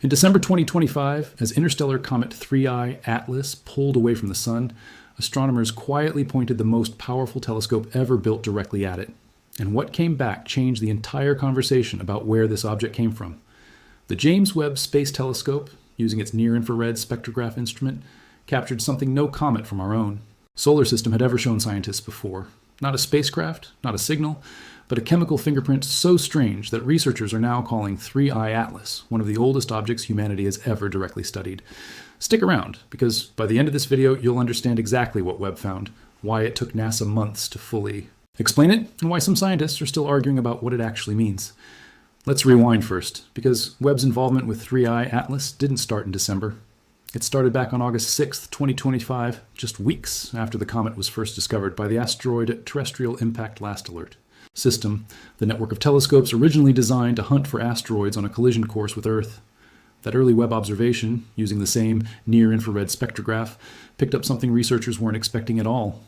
In December 2025, as interstellar comet 3I Atlas pulled away from the Sun, astronomers quietly pointed the most powerful telescope ever built directly at it. And what came back changed the entire conversation about where this object came from. The James Webb Space Telescope, using its Near-Infrared Spectrograph instrument, captured something no comet from our own solar system had ever shown scientists before. Not a spacecraft, not a signal, but a chemical fingerprint so strange that researchers are now calling 3I Atlas one of the oldest objects humanity has ever directly studied. Stick around, because by the end of this video, you'll understand exactly what Webb found, why it took NASA months to fully explain it, and why some scientists are still arguing about what it actually means. Let's rewind first, because Webb's involvement with 3I Atlas didn't start in December. It started back on August 6, 2025, just weeks after the comet was first discovered by the Asteroid Terrestrial Impact Last Alert system, the network of telescopes originally designed to hunt for asteroids on a collision course with Earth. That early Webb observation, using the same near-infrared spectrograph, picked up something researchers weren't expecting at all: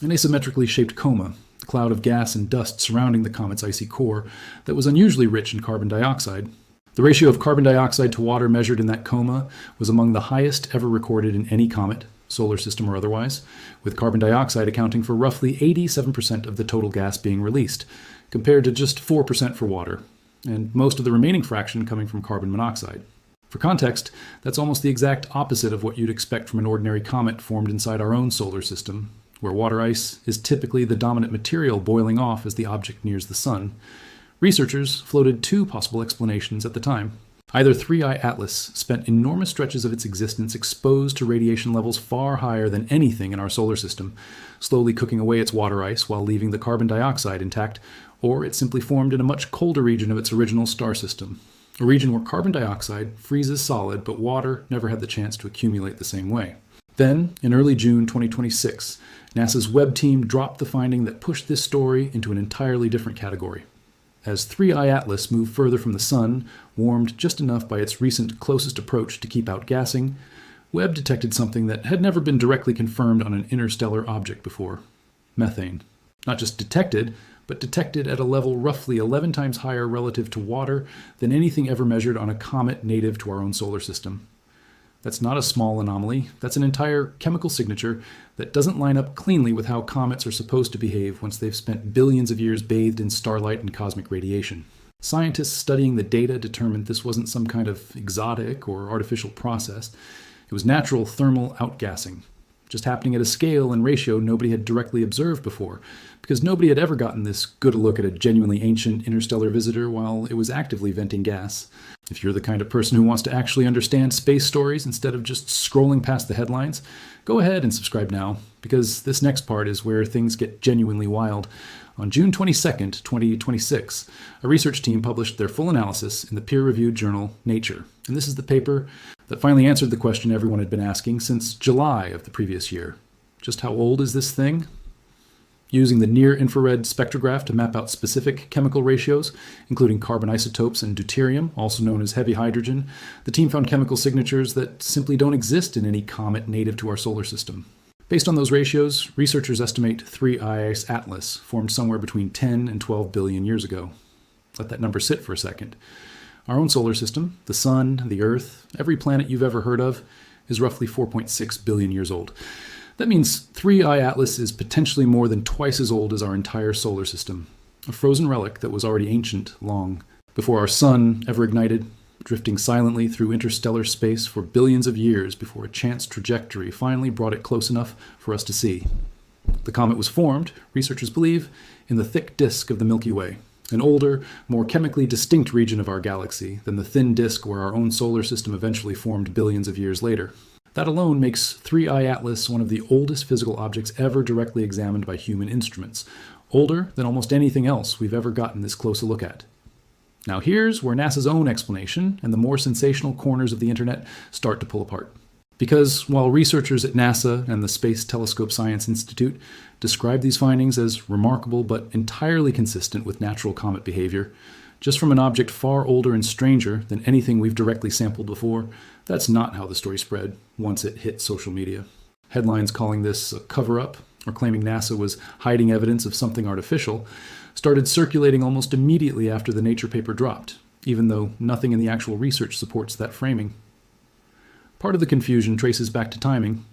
an asymmetrically shaped coma, the cloud of gas and dust surrounding the comet's icy core that was unusually rich in carbon dioxide. The ratio of carbon dioxide to water measured in that coma was among the highest ever recorded in any comet, solar system or otherwise, with carbon dioxide accounting for roughly 87% of the total gas being released, compared to just 4% for water, and most of the remaining fraction coming from carbon monoxide. For context, that's almost the exact opposite of what you'd expect from an ordinary comet formed inside our own solar system, where water ice is typically the dominant material boiling off as the object nears the Sun. Researchers floated two possible explanations at the time. Either 3I Atlas spent enormous stretches of its existence exposed to radiation levels far higher than anything in our solar system, slowly cooking away its water ice while leaving the carbon dioxide intact, or it simply formed in a much colder region of its original star system, a region where carbon dioxide freezes solid but water never had the chance to accumulate the same way. Then, in early June 2026, NASA's Webb team dropped the finding that pushed this story into an entirely different category. As 3I Atlas moved further from the Sun, warmed just enough by its recent closest approach to keep outgassing, Webb detected something that had never been directly confirmed on an interstellar object before: methane. Not just detected, but detected at a level roughly 11 times higher relative to water than anything ever measured on a comet native to our own solar system. That's not a small anomaly, that's an entire chemical signature that doesn't line up cleanly with how comets are supposed to behave once they've spent billions of years bathed in starlight and cosmic radiation. Scientists studying the data determined this wasn't some kind of exotic or artificial process. It was natural thermal outgassing, just happening at a scale and ratio nobody had directly observed before, because nobody had ever gotten this good a look at a genuinely ancient interstellar visitor while it was actively venting gas. If you're the kind of person who wants to actually understand space stories instead of just scrolling past the headlines, go ahead and subscribe now, because this next part is where things get genuinely wild. On June 22nd, 2026, a research team published their full analysis in the peer-reviewed journal Nature. And this is the paper that finally answered the question everyone had been asking since July of the previous year. Just how old is this thing? Using the near-infrared spectrograph to map out specific chemical ratios, including carbon isotopes and deuterium, also known as heavy hydrogen, the team found chemical signatures that simply don't exist in any comet native to our solar system. Based on those ratios, researchers estimate 3I Atlas formed somewhere between 10 and 12 billion years ago. Let that number sit for a second. Our own solar system, the Sun, the Earth, every planet you've ever heard of, is roughly 4.6 billion years old. That means 3I Atlas is potentially more than twice as old as our entire solar system, a frozen relic that was already ancient long before our Sun ever ignited, drifting silently through interstellar space for billions of years before a chance trajectory finally brought it close enough for us to see. The comet was formed, researchers believe, in the thick disk of the Milky Way, an older, more chemically distinct region of our galaxy than the thin disk where our own solar system eventually formed billions of years later. That alone makes 3I Atlas one of the oldest physical objects ever directly examined by human instruments, older than almost anything else we've ever gotten this close a look at. Now here's where NASA's own explanation and the more sensational corners of the internet start to pull apart. Because while researchers at NASA and the Space Telescope Science Institute describe these findings as remarkable but entirely consistent with natural comet behavior, just from an object far older and stranger than anything we've directly sampled before, that's not how the story spread once it hit social media. Headlines calling this a cover-up or claiming NASA was hiding evidence of something artificial started circulating almost immediately after the Nature paper dropped, even though nothing in the actual research supports that framing. Part of the confusion traces back to timing.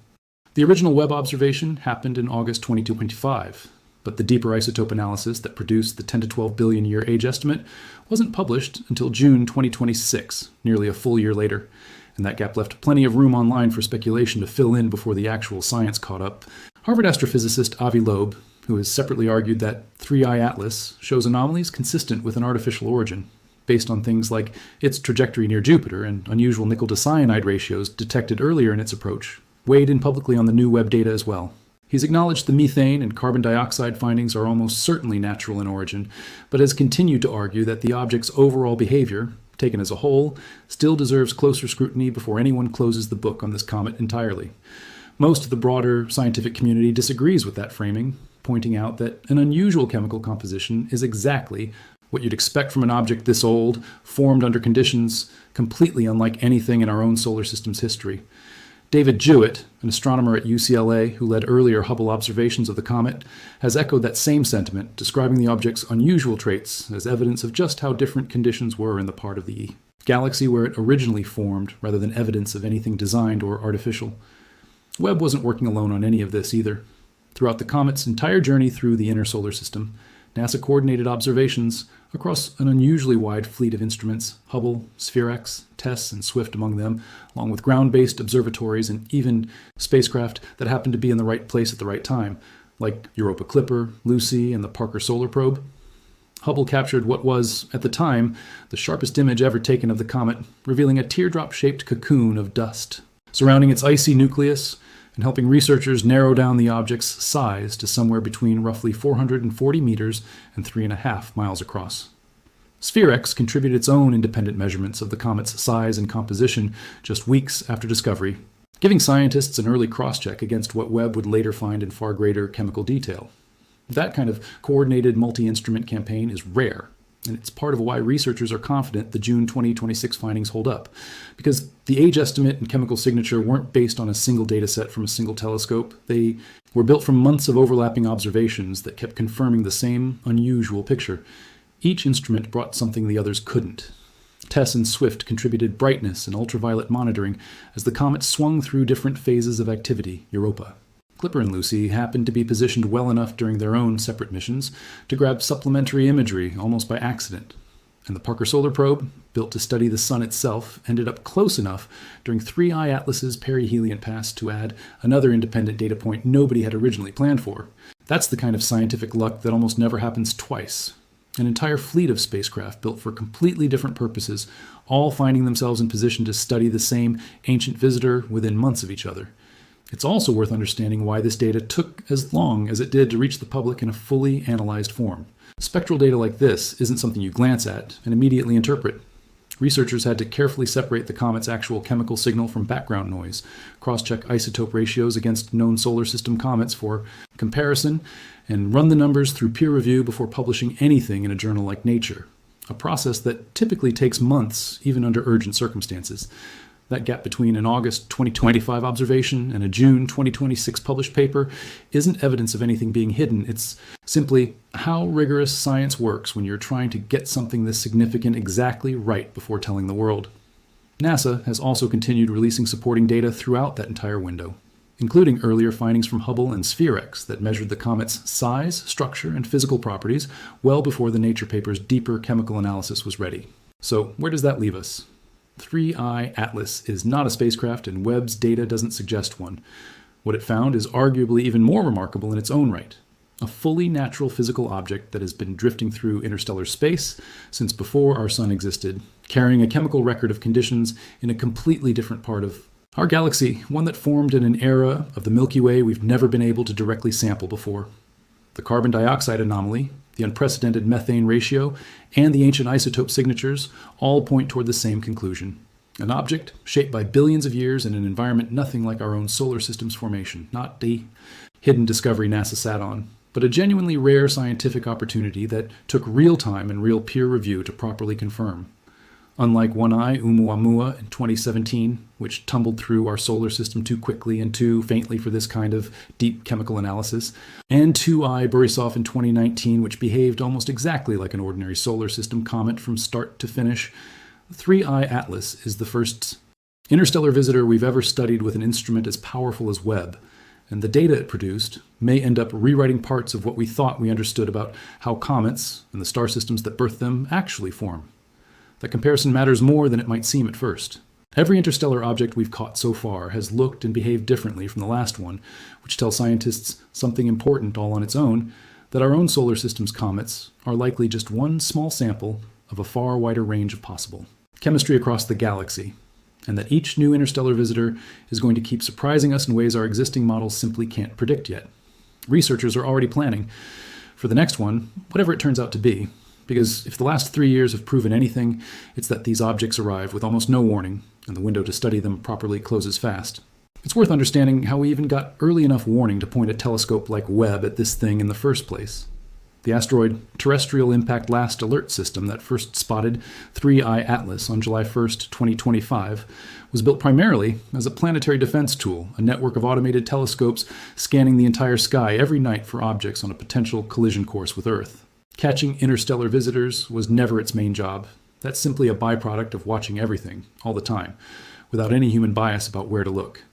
The original Webb observation happened in August 2025, but the deeper isotope analysis that produced the 10 to 12 billion year age estimate wasn't published until June 2026, nearly a full year later, and that gap left plenty of room online for speculation to fill in before the actual science caught up. Harvard astrophysicist Avi Loeb, who has separately argued that 3I Atlas shows anomalies consistent with an artificial origin, based on things like its trajectory near Jupiter and unusual nickel to cyanide ratios detected earlier in its approach, weighed in publicly on the new Webb data as well. He's acknowledged the methane and carbon dioxide findings are almost certainly natural in origin, but has continued to argue that the object's overall behavior, taken as a whole, still deserves closer scrutiny before anyone closes the book on this comet entirely. Most of the broader scientific community disagrees with that framing, pointing out that an unusual chemical composition is exactly what you'd expect from an object this old, formed under conditions completely unlike anything in our own solar system's history. David Jewett, an astronomer at UCLA who led earlier Hubble observations of the comet, has echoed that same sentiment, describing the object's unusual traits as evidence of just how different conditions were in the part of the galaxy where it originally formed, rather than evidence of anything designed or artificial. Webb wasn't working alone on any of this either. Throughout the comet's entire journey through the inner solar system, NASA coordinated observations across an unusually wide fleet of instruments, Hubble, SphereX, TESS, and SWIFT among them, along with ground-based observatories and even spacecraft that happened to be in the right place at the right time, like Europa Clipper, Lucy, and the Parker Solar Probe. Hubble captured what was, at the time, the sharpest image ever taken of the comet, revealing a teardrop-shaped cocoon of dust surrounding its icy nucleus and helping researchers narrow down the object's size to somewhere between roughly 440 meters and 3.5 miles across. SphereX contributed its own independent measurements of the comet's size and composition just weeks after discovery, giving scientists an early cross-check against what Webb would later find in far greater chemical detail. That kind of coordinated multi-instrument campaign is rare, and it's part of why researchers are confident the June 2026 findings hold up, because the age estimate and chemical signature weren't based on a single data set from a single telescope. They were built from months of overlapping observations that kept confirming the same unusual picture. Each instrument brought something the others couldn't. TESS and SWIFT contributed brightness and ultraviolet monitoring as the comet swung through different phases of activity, Europa. Clipper and Lucy happened to be positioned well enough during their own separate missions to grab supplementary imagery almost by accident. And the Parker Solar Probe, built to study the sun itself, ended up close enough during 3I Atlas's perihelion pass to add another independent data point nobody had originally planned for. That's the kind of scientific luck that almost never happens twice. An entire fleet of spacecraft built for completely different purposes, all finding themselves in position to study the same ancient visitor within months of each other. It's also worth understanding why this data took as long as it did to reach the public in a fully analyzed form. Spectral data like this isn't something you glance at and immediately interpret. Researchers had to carefully separate the comet's actual chemical signal from background noise, cross-check isotope ratios against known solar system comets for comparison, and run the numbers through peer review before publishing anything in a journal like Nature, a process that typically takes months, even under urgent circumstances. That gap between an August 2025 observation and a June 2026 published paper isn't evidence of anything being hidden. It's simply how rigorous science works when you're trying to get something this significant exactly right before telling the world. NASA has also continued releasing supporting data throughout that entire window, including earlier findings from Hubble and SphereX that measured the comet's size, structure, and physical properties well before the Nature paper's deeper chemical analysis was ready. So where does that leave us? 3I Atlas is not a spacecraft, and Webb's data doesn't suggest one. What it found is arguably even more remarkable in its own right. A fully natural physical object that has been drifting through interstellar space since before our sun existed, carrying a chemical record of conditions in a completely different part of our galaxy, one that formed in an era of the Milky Way we've never been able to directly sample before. The carbon dioxide anomaly, the unprecedented methane ratio, and the ancient isotope signatures all point toward the same conclusion. An object shaped by billions of years in an environment nothing like our own solar system's formation, not the hidden discovery NASA sat on, but a genuinely rare scientific opportunity that took real time and real peer review to properly confirm. Unlike 1I Oumuamua in 2017, which tumbled through our solar system too quickly and too faintly for this kind of deep chemical analysis, and 2I Borisov in 2019, which behaved almost exactly like an ordinary solar system comet from start to finish, 3I Atlas is the first interstellar visitor we've ever studied with an instrument as powerful as Webb, and the data it produced may end up rewriting parts of what we thought we understood about how comets and the star systems that birth them actually form. That comparison matters more than it might seem at first. Every interstellar object we've caught so far has looked and behaved differently from the last one, which tells scientists something important all on its own, that our own solar system's comets are likely just one small sample of a far wider range of possible chemistry across the galaxy, and that each new interstellar visitor is going to keep surprising us in ways our existing models simply can't predict yet. Researchers are already planning for the next one, whatever it turns out to be, because if the last 3 years have proven anything, it's that these objects arrive with almost no warning, and the window to study them properly closes fast. It's worth understanding how we even got early enough warning to point a telescope like Webb at this thing in the first place. The asteroid Terrestrial Impact Last Alert System that first spotted 3I Atlas on July 1st, 2025, was built primarily as a planetary defense tool, a network of automated telescopes scanning the entire sky every night for objects on a potential collision course with Earth. Catching interstellar visitors was never its main job. That's simply a byproduct of watching everything, all the time, without any human bias about where to look.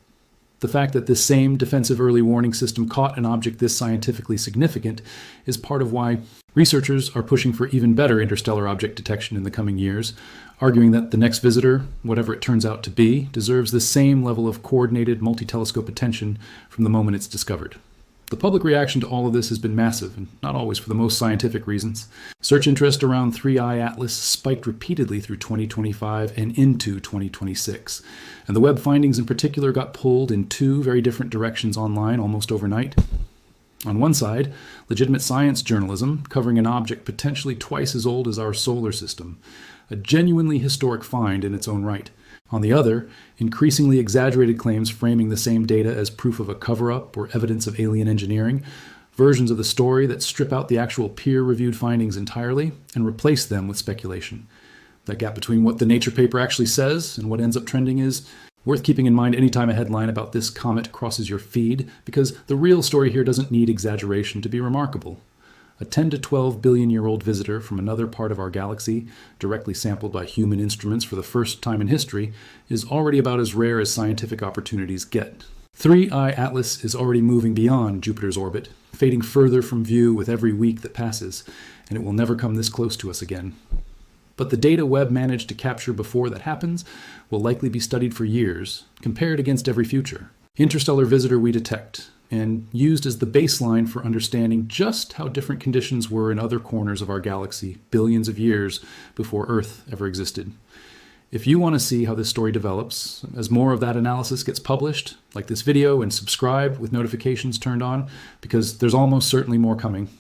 The fact that this same defensive early warning system caught an object this scientifically significant is part of why researchers are pushing for even better interstellar object detection in the coming years, arguing that the next visitor, whatever it turns out to be, deserves the same level of coordinated multi-telescope attention from the moment it's discovered. The public reaction to all of this has been massive, and not always for the most scientific reasons. Search interest around 3I Atlas spiked repeatedly through 2025 and into 2026, and the Webb findings in particular got pulled in two very different directions online almost overnight. On one side, legitimate science journalism covering an object potentially twice as old as our solar system, a genuinely historic find in its own right. On the other, increasingly exaggerated claims framing the same data as proof of a cover-up or evidence of alien engineering, versions of the story that strip out the actual peer-reviewed findings entirely and replace them with speculation. That gap between what the Nature paper actually says and what ends up trending is worth keeping in mind anytime a headline about this comet crosses your feed, because the real story here doesn't need exaggeration to be remarkable. A 10 to 12 billion-year-old visitor from another part of our galaxy, directly sampled by human instruments for the first time in history, is already about as rare as scientific opportunities get. 3I Atlas is already moving beyond Jupiter's orbit, fading further from view with every week that passes, and it will never come this close to us again. But the data Webb managed to capture before that happens will likely be studied for years, compared against every future interstellar visitor we detect, and used as the baseline for understanding just how different conditions were in other corners of our galaxy billions of years before Earth ever existed. If you want to see how this story develops, as more of that analysis gets published, like this video and subscribe with notifications turned on, because there's almost certainly more coming.